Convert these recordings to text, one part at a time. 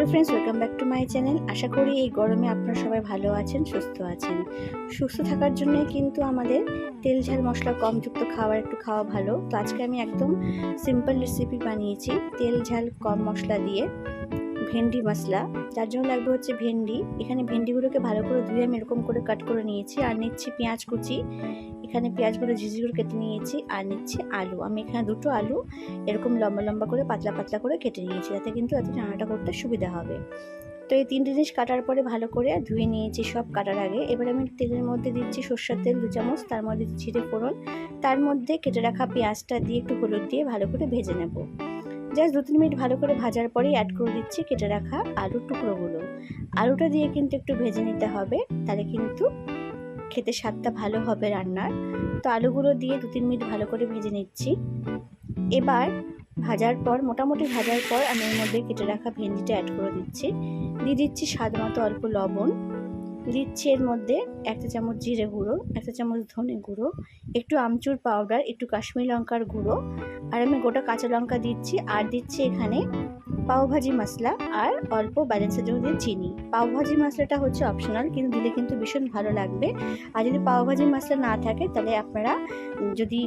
Hello friends, welcome back to my channel. আশা করি এই গরমে আপনারা সবাই ভালো আছেন, সুস্থ আছেন। সুস্থ থাকার জন্য কিন্তু আমাদের তেল ঝাল মশলা কমযুক্ত খাওয়া ভালো। তো আজকে আমি একদম সিম্পল রেসিপি বানিয়েছি তেল ঝাল কম মশলা দিয়ে ভেন্ডি মশলা। যার জন্য লাগবে হচ্ছে ভেন্ডি। এখানে ভেন্ডিগুলোকে ভালো করে ধুয়ে আমি এরকম করে কাট করে নিয়েছি। আর নিচ্ছি পেঁয়াজ কুচি, এখানে পেঁয়াজগুলো ঝিঝি করে কেটে নিয়েছি। আর নিচ্ছি আলু, আমি এখানে দুটো আলু এরকম লম্বা লম্বা করে পাতলা পাতলা করে কেটে নিয়েছি, যাতে কিন্তু এত রান্নাটা করতে সুবিধা হবে। তো এই তিনটে জিনিস কাটার পরে ভালো করে ধুয়ে নিয়েছি সব কাটার আগে। এবার আমি তেলের মধ্যে দিচ্ছি সর্ষের তেল 2 চামচ, তার মধ্যে দিচ্ছি জিরে ফোড়ন, তার মধ্যে কেটে রাখা পেঁয়াজটা দিয়ে একটু হলুদ দিয়ে ভালো করে ভেজে নেব। জাস্ট 2-3 মিনিট ভালো করে ভাজার পরেই অ্যাড করে দিচ্ছি কেটে রাখা আলুর টুকরোগুলো। আলুটা দিয়ে কিন্তু একটু ভেজে নিতে হবে, তাহলে কিন্তু খেতে স্বাদটা ভালো হবে রান্নার। তো আলুগুলো দিয়ে 2-3 মিনিট ভালো করে ভেজে নিচ্ছি। এবার মোটামুটি ভাজার পর আমি এর মধ্যে কেটে রাখা ভেন্ডিটা অ্যাড করে দিচ্ছি। দিয়ে দিচ্ছি স্বাদ মতো অল্প লবণ, দিচ্ছি এর মধ্যে 1 চা চামচ জিরে গুঁড়ো, 1 চা চামচ ধনে গুঁড়ো, একটু আমচুর পাউডার, একটু কাশ্মীরি লঙ্কার গুঁড়ো, আর আমি গোটা কাঁচা লঙ্কা দিচ্ছি। আর দিচ্ছি এখানে পাওভাজি মশলা আর অল্প ব্যালেন্সের জন্য দিয়ে চিনি। পাওভাজি মশলাটা হচ্ছে অপশনাল, কিন্তু দিলে কিন্তু ভীষণ ভালো লাগবে। আর যদি পাওভাজি মশলা না থাকে, তাহলে আপনারা যদি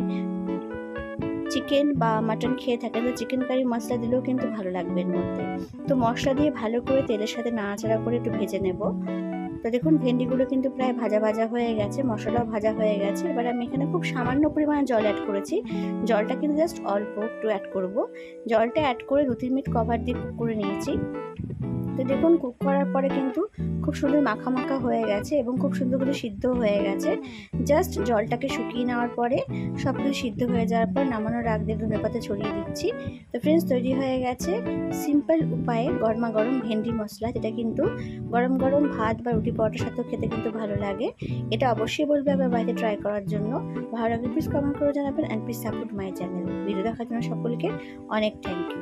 চিকেন বা মাটন খেয়ে থাকেন তো চিকেন কারি মশলা দিলেও কিন্তু ভালো লাগবে এর মধ্যে। তো মশলা দিয়ে ভালো করে তেলের সাথে নাড়াচাড়া করে একটু ভেজে নেব। তো দেখুন ভেন্ডিগুলো কিন্তু প্রায় ভাজা ভাজা হয়ে গেছে, মশলাও ভাজা হয়ে গেছে। এবার আমি এখানে খুব সামান্য পরিমাণে জল অ্যাড করেছি। জলটা কিন্তু জাস্ট অল্প একটু অ্যাড করব। জলটা অ্যাড করে 2-3 মিনিট কভার দিয়ে কুক করে নিয়েছি। তো দেখুন কুক করার পরে কিন্তু খুব সুন্দর মাখা মাখা হয়ে গেছে এবং খুব সুন্দর করে সিদ্ধ হয়ে গেছে। জাস্ট জলটাকে শুকিয়ে নেওয়ার পরে সব কিছু সিদ্ধ হয়ে যাওয়ার পর নামানোর আগ দিয়ে ধনেপাতা ছড়িয়ে দিচ্ছি। তো ফ্রেন্ডস, তৈরি হয়ে গেছে সিম্পল উপায়ে গরমা গরম ভেন্ডি মশলা, যেটা কিন্তু গরম গরম ভাত বা রুটি পরোটার সাথেও খেতে কিন্তু ভালো লাগে। এটা অবশ্যই বলবে আবার বাড়িতে ট্রাই করার জন্য। ভালো লাগলে প্লিজ কমেন্ট করে জানাবেন, and please support my channel. Video দেখার জন্য সকলকে অনেক থ্যাংক ইউ।